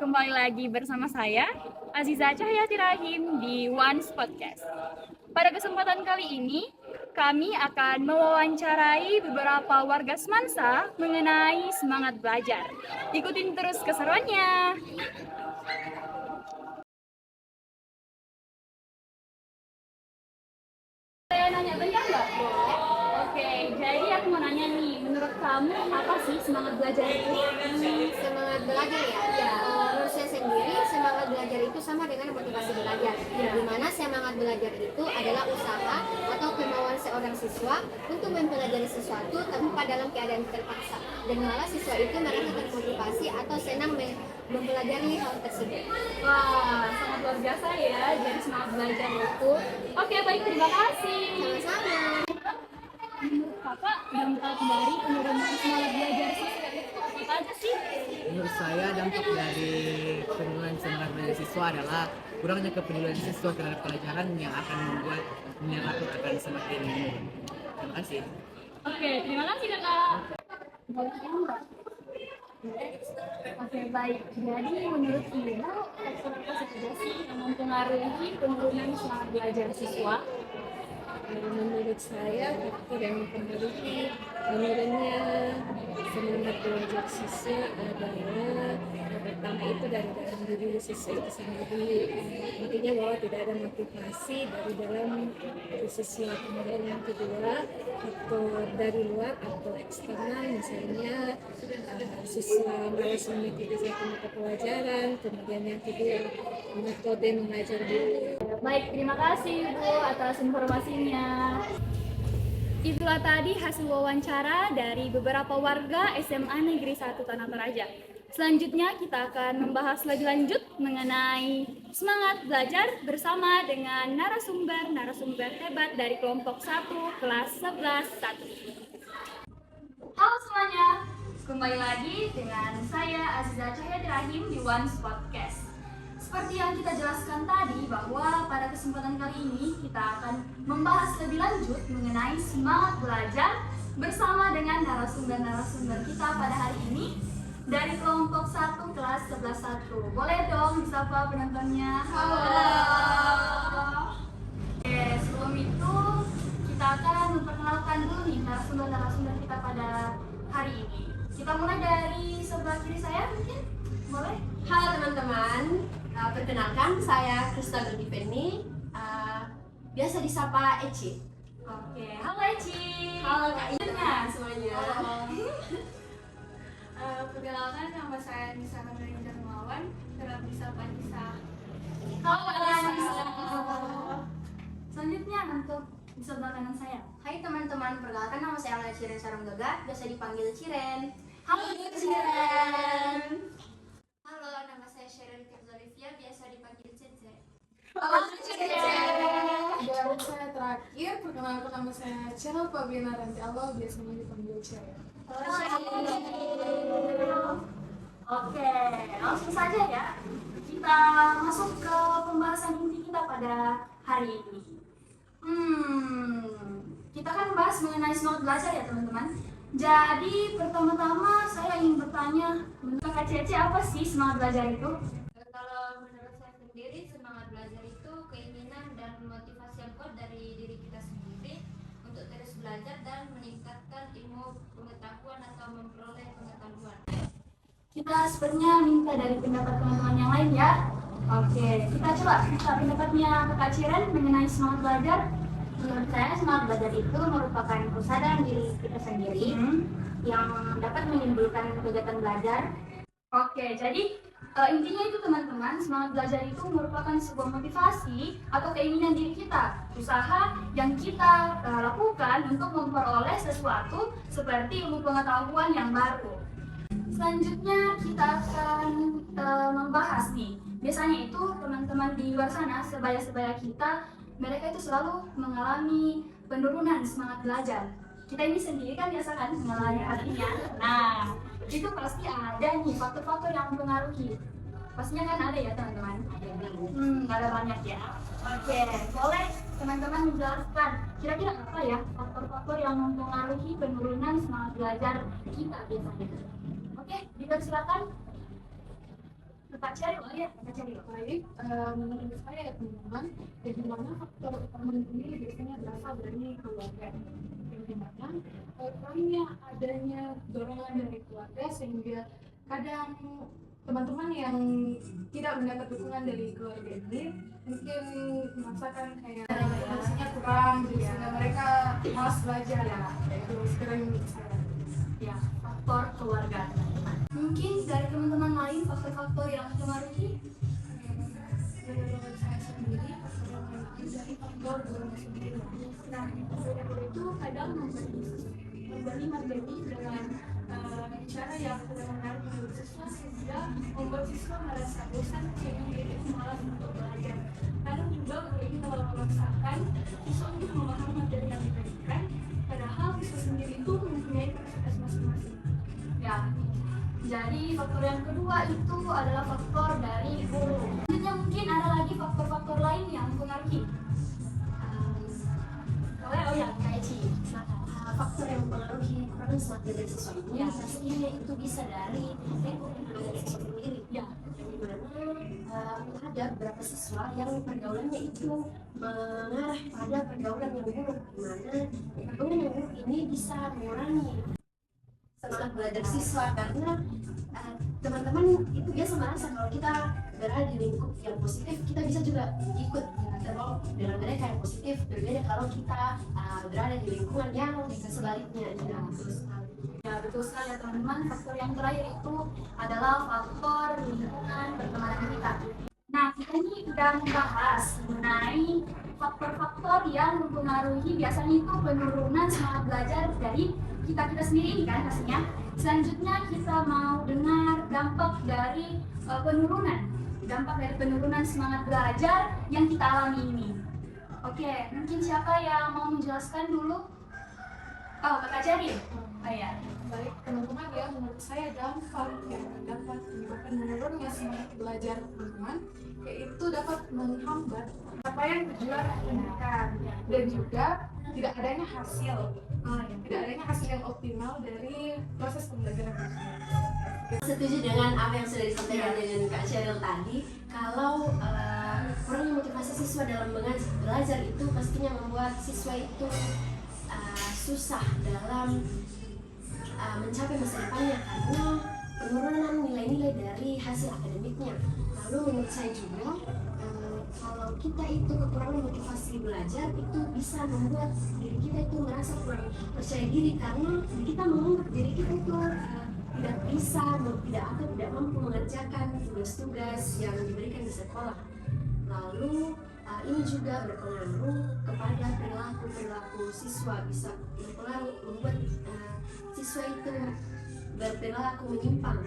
kembali lagi bersama saya, Aziza Cahyati Rahim di Once Podcast. Pada kesempatan kali ini, kami akan mewawancarai beberapa warga Semansa mengenai semangat belajar. Ikutin terus keseruannya. Saya nanya bentar nggak? Oke, jadi aku mau nanya nih, menurut kamu apa sih semangat belajar itu? Semangat belajar ya? Ya. Menurut saya sendiri, semangat belajar itu sama dengan motivasi belajar. Ya. Di mana semangat belajar itu adalah usaha atau kemauan seorang siswa untuk mempelajari sesuatu tanpa dalam keadaan terpaksa. Dan malah siswa itu merasa termotivasi atau senang mempelajari hal tersebut. Wah, sangat luar biasa ya, jadi semangat belajar itu. Oke, baik, terima kasih. Sama-sama. Menurut kakak, dampak dari penurunan semangat belajar siswa itu apa aja sih? Menurut saya dampak dari penurunan semangat belajar siswa adalah kurangnya kepedulian siswa terhadap pelajaran yang akan membuat minat akan semakin menurun. Terima kasih. Oke, terima kasih kakak. Boleh nggak? Oke, baik. Jadi menurut ibu, faktor apa saja sih yang mempengaruhi penurunan semangat belajar siswa? Menurut saya faktor yang mempengaruhi menurunnya semangat belajar siswa adalah yang pertama itu dari dalam diri siswa itu sendiri, intinya bahwa tidak ada motivasi dari dalam diri siswa. Kemudian yang kedua faktor dari luar atau eksternal, misalnya siswa malas mengikuti satu mata pelajaran. Kemudian yang kedua metode mengajar guru. Baik, terima kasih Ibu atas informasinya. Itulah tadi hasil wawancara dari beberapa warga SMA Negeri 1 Tanah Toraja. Selanjutnya kita akan membahas lebih lanjut mengenai semangat belajar bersama dengan narasumber hebat dari kelompok 1 kelas 11 1. Halo semuanya, kembali lagi dengan saya Aziza Cahyati Rahim di Once Podcast. Seperti yang kita jelaskan tadi bahwa pada kesempatan kali ini kita akan membahas lebih lanjut mengenai semangat belajar bersama dengan narasumber kita pada hari ini dari kelompok 1 kelas 11 1. Boleh dong disapa penontonnya? Halo. Oke, sebelum itu kita akan memperkenalkan dulu nih narasumber kita pada hari ini. Kita mulai dari sebelah kiri saya mungkin. Boleh? Halo teman-teman, perkenalkan saya Krista Gerdipeni, biasa disapa Eci. Oke, halo Eci. Halo Kak Ina semuanya. Perkenalkan, nama saya Nisa Kamarina Darmawan, kerap disapa Nisa. Halo Nisa. Selanjutnya untuk di sebelah kanan saya. Hai teman-teman, perkenalkan nama saya Angga Ciren Sarung Gagah, biasa dipanggil Ciren. Halo Ciren. Halo, nama saya Sharon Tirzolivia, biasa dipanggil Cece. Halo Ciren. Dan saya terakhir, perkenalkan nama saya Channel Pablina Ranti Allah, biasanya dipanggil Ceren. Oke, langsung saja ya. Kita masuk ke pembahasan inti kita pada hari ini. Kita kan bahas mengenai semangat belajar ya teman-teman. Jadi pertama-tama saya ingin bertanya, menurut Kak Cece apa sih semangat belajar itu? Kalau menurut saya sendiri, semangat belajar itu keinginan dan motivasi yang kuat dari diri kita sendiri untuk terus belajar dan meningkatkan ilmu pengetahuan atau memperoleh pengetahuan. Kita sebenarnya minta dari pendapat teman-teman yang lain ya. Oke, kita coba minta pendapatnya Kak Ciren mengenai semangat belajar. Menurut saya, semangat belajar itu merupakan kesadaran diri kita sendiri yang dapat menimbulkan kegiatan belajar. Oke, jadi intinya itu teman-teman, semangat belajar itu merupakan sebuah motivasi atau keinginan diri kita, usaha yang kita lakukan untuk memperoleh sesuatu seperti ilmu pengetahuan yang baru. Selanjutnya kita akan membahas nih, biasanya itu teman-teman di luar sana, sebaya-sebaya kita, mereka itu selalu mengalami penurunan semangat belajar. Kita ini sendiri kan biasa kan mengalami artinya. Nah, itu pasti ada nih faktor-faktor yang mempengaruhi. Pastinya kan ada ya teman-teman. Ada banyak ya. Oke, boleh teman-teman menjelaskan kira-kira apa ya faktor-faktor yang mempengaruhi penurunan semangat belajar kita biasanya. Oke, dipersilakan. Kak Ceril, oh ya, Kak Ceril. Baik, menurut saya ya teman-teman, yang dimana faktor utama ini biasanya berasal dari keluarga. Yang dimana kurangnya adanya dorongan dari keluarga sehingga kadang teman-teman yang tidak mendapat dukungan dari keluarga ini mungkin merasakan kayak hasilnya kurang, jadi sehingga mereka malas belajar ya. Itu sekiranya menurut saya. Ya, faktor keluarga teman-teman. Mungkin dari teman-teman lain faktor-faktor yang mempengaruhi. Menurut saya sendiri, dari faktor dorongan sendiri. Nah, guru itu kadang memberi materi dengan cara yang kurang menarik menurut siswa sehingga membuat siswa merasa bosan sehingga dia itu malas untuk belajar. Kadang juga guru ini terlalu memaksakan siswa untuk memahami materi yang diberikan, padahal siswa sendiri itu mempunyai kapasitas masing-masing. Ya, jadi faktor yang kedua itu adalah faktor dari guru. Selanjutnya mungkin ada lagi faktor-faktor lain yang mempengaruhi. Oh ya, kayak Ci. Faktor yang mempengaruhi kurangnya semangat belajar siswa ini pastinya itu bisa dari lingkup belajar siswa sendiri. Ya, Di mana ada beberapa siswa yang pergaulannya itu mengarah pada pergaulan yang buruk, di mana pergaulan yang buruk ini bisa mengurangi semangat belajar siswa karena teman-teman itu biasa merasa kalau kita berada di lingkup yang positif kita bisa juga ikut terbawa dengan mereka yang positif, berbeda kalau kita berada di lingkungan yang sebaliknya. ya betul sekali ya teman-teman. Faktor yang terakhir itu adalah faktor lingkungan pertemanan kita. Nah, kita ini udah membahas mengenai faktor-faktor yang mempengaruhi biasanya itu penurunan semangat belajar dari kita sendiri ini kan pastinya. Selanjutnya kita mau dengar dampak dari penurunan semangat belajar yang kita alami ini. Oke, mungkin siapa yang mau menjelaskan dulu? Oh, Kak Ceril. Oh ya. Baik, teman-teman ya, menurut saya dampak yang dapat menyebabkan menurunnya semangat belajar teman-teman yaitu dapat menghambat capaian tujuan pendidikan dan juga tidak adanya hasil yang optimal dari proses pembelajaran tersebut. Setuju dengan apa yang sudah disampaikan dengan Kak Sheryl tadi, kalau kurangnya motivasi siswa dalam belajar itu pastinya membuat siswa itu susah dalam mencapai masa depannya karena penurunan nilai-nilai dari hasil akademiknya. Lalu menurut saya juga kalau kita itu kekurangan motivasi belajar itu bisa membuat diri kita itu merasa kurang percaya diri karena kita menganggap diri kita itu tidak bisa, tidak mampu mengerjakan tugas-tugas yang diberikan di sekolah. Lalu ini juga berpengaruh kepada perilaku siswa, bisa berpengaruh membuat siswa itu berperilaku menyimpang.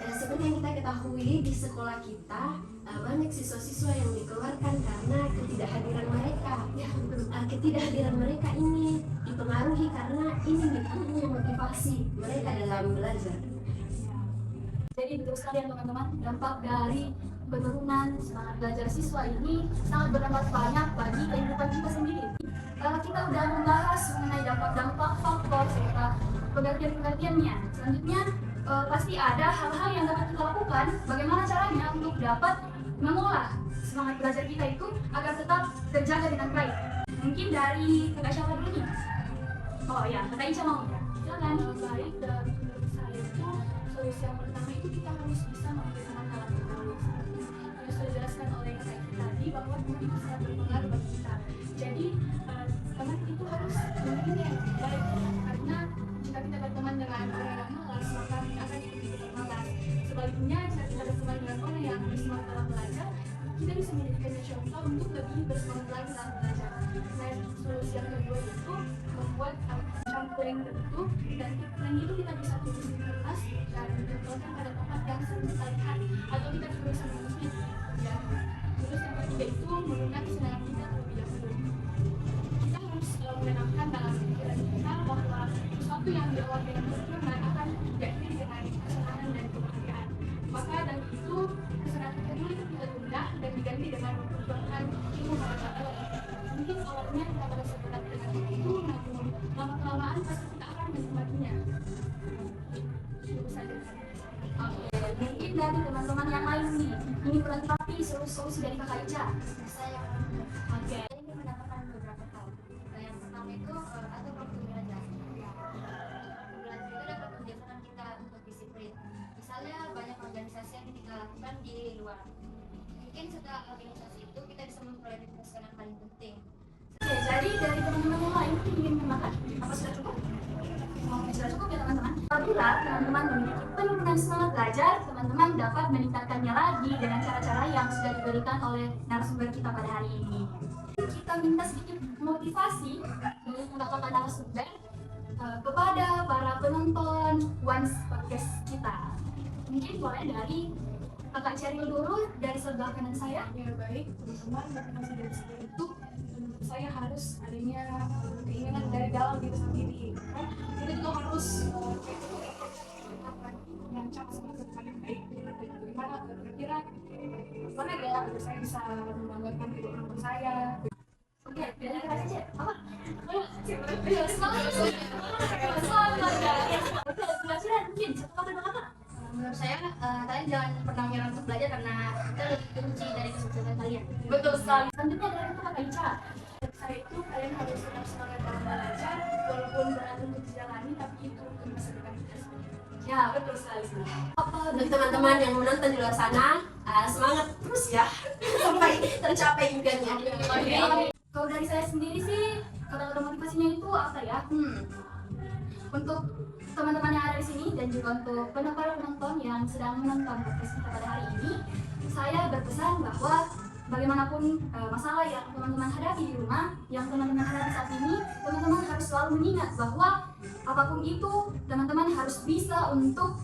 Seperti yang kita ketahui di sekolah kita banyak siswa-siswa yang dikeluarkan karena ketidakhadiran mereka. Ketidakhadiran mereka ini dipengaruhi karena ini kurangnya motivasi mereka dalam belajar. Jadi betul sekali ya teman-teman, dampak dari penurunan semangat belajar siswa ini sangat berdampak banyak bagi kehidupan kita sendiri. Kita udah membahas mengenai dampak-dampak faktor serta pengertian-pengertiannya. Selanjutnya pasti ada hal-hal yang dapat kita lakukan. Bagaimana caranya untuk dapat mengolah semangat belajar kita itu agar tetap terjaga dengan baik. Mungkin dari Kak siapa dulu nih? Oh ya, Kak Ica mau ya? Silakan. Baik, dan menurut saya itu solusi yang pertama itu kita harus bisa membiasakan hal yang sudah dijelaskan oleh Kak Ica tadi bahwa itu sangat berpengaruh bagi kita. Jadi teman itu harus memilih yang baik karena jika kita berteman dengan orang yang malas maka kita akan ikuti kita malas. Sebaliknya jika kita berteman dengan orang yang bersemangat dalam belajar, kita bisa menjadikannya contoh untuk lebih bersemangat lagi dalam belajar. Dan solusi yang kedua itu membuat sampling tertentu dan itu kita bisa tulis di kertas dan ditempelkan pada tempat yang sering kita lihat atau kita juga bisa menulisnya. Ya. Terus yang ketiga itu menggunakan kesenangan kita terlebih dahulu. Kita harus menanamkan dalam pikiran kita bahwa sesuatu yang diawali dengan perjuangan akan diakhiri dengan kesenangan dan kebahagiaan. Maka dari itu kesenangan kita dulu itu kita tunda dan diganti dengan memperjuangkan ilmu pengetahuan. Mungkin awalnya kita merasa berat dengan itu, namun lama-kelamaan pasti kita akan menikmatinya. Itu saja. Oke, mungkin dari solusi dari Kakak Ica? Saya Oke. ini mendapatkan beberapa hal. Yang pertama itu atau waktu belajar. Belajar itu dapat menjadikan kita untuk disiplin. Misalnya banyak organisasi yang kita lakukan di luar. Mungkin setelah organisasi itu kita bisa memprioritaskan yang paling penting. Oke, jadi dari teman-teman yang lain ingin menambahkan? Apa sudah cukup? Sudah cukup ya teman-teman? Apabila teman-teman memiliki penurunan semangat belajar, teman-teman dapat meningkatkannya lagi dengan cara-cara yang sudah diberikan oleh narasumber kita pada hari ini. Kita minta sedikit motivasi dari kakak narasumber kepada para penonton Once Podcast kita. Mungkin boleh dari Kakak Cheryl dulu dari sebelah kanan saya. Ya baik, teman-teman, motivasi dari saya itu menurut saya harus adanya keinginan dari dalam diri sendiri. Kan kita juga harus merancang semangat paling baik dan bagaimana kira-kira mana ya agar saya bisa membanggakan kedua orang tua saya. Oke, dari Kakak Cece, apa? Mungkin satu kata dua kata. Menurut saya kalian jangan pernah menyerah untuk belajar karena itu adalah kunci dari kesuksesan kalian. Betul sekali. Selanjutnya dari Kakak Ica. Saya itu kalian harus tetap semangat dalam belajar walaupun berat untuk dijalani, tapi itu untuk masa depan kita sendiri. Ya, betul sekali. Apa dan teman-teman yang menonton di luar sana, semangat terus ya sampai tercapai impiannya. Kalau dari saya sendiri sih, kata-kata motivasinya itu apa ya? Untuk teman-teman yang ada di sini dan juga untuk penonton yang sedang menonton podcast kita pada hari ini, saya berpesan bahwa bagaimanapun masalah yang teman-teman hadapi di rumah, yang teman-teman hadapi saat ini, teman-teman harus selalu mengingat bahwa apapun itu, teman-teman harus bisa untuk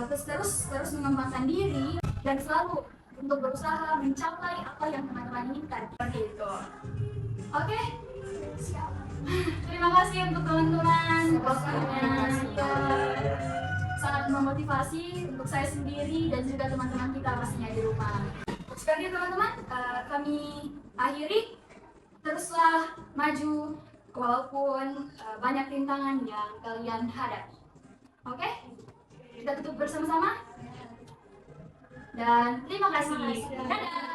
terus mengembangkan diri dan selalu untuk berusaha mencapai apa yang teman-teman inginkan. Seperti itu. Oke? Siap. Terima kasih untuk teman-teman. Waktunya sangat memotivasi untuk saya sendiri dan juga teman-teman kita pastinya di rumah. Sekarang teman-teman, kami akhiri. Teruslah maju walaupun banyak rintangan yang kalian hadapi. Oke? Kita tutup bersama-sama. Dan terima kasih. Dadah.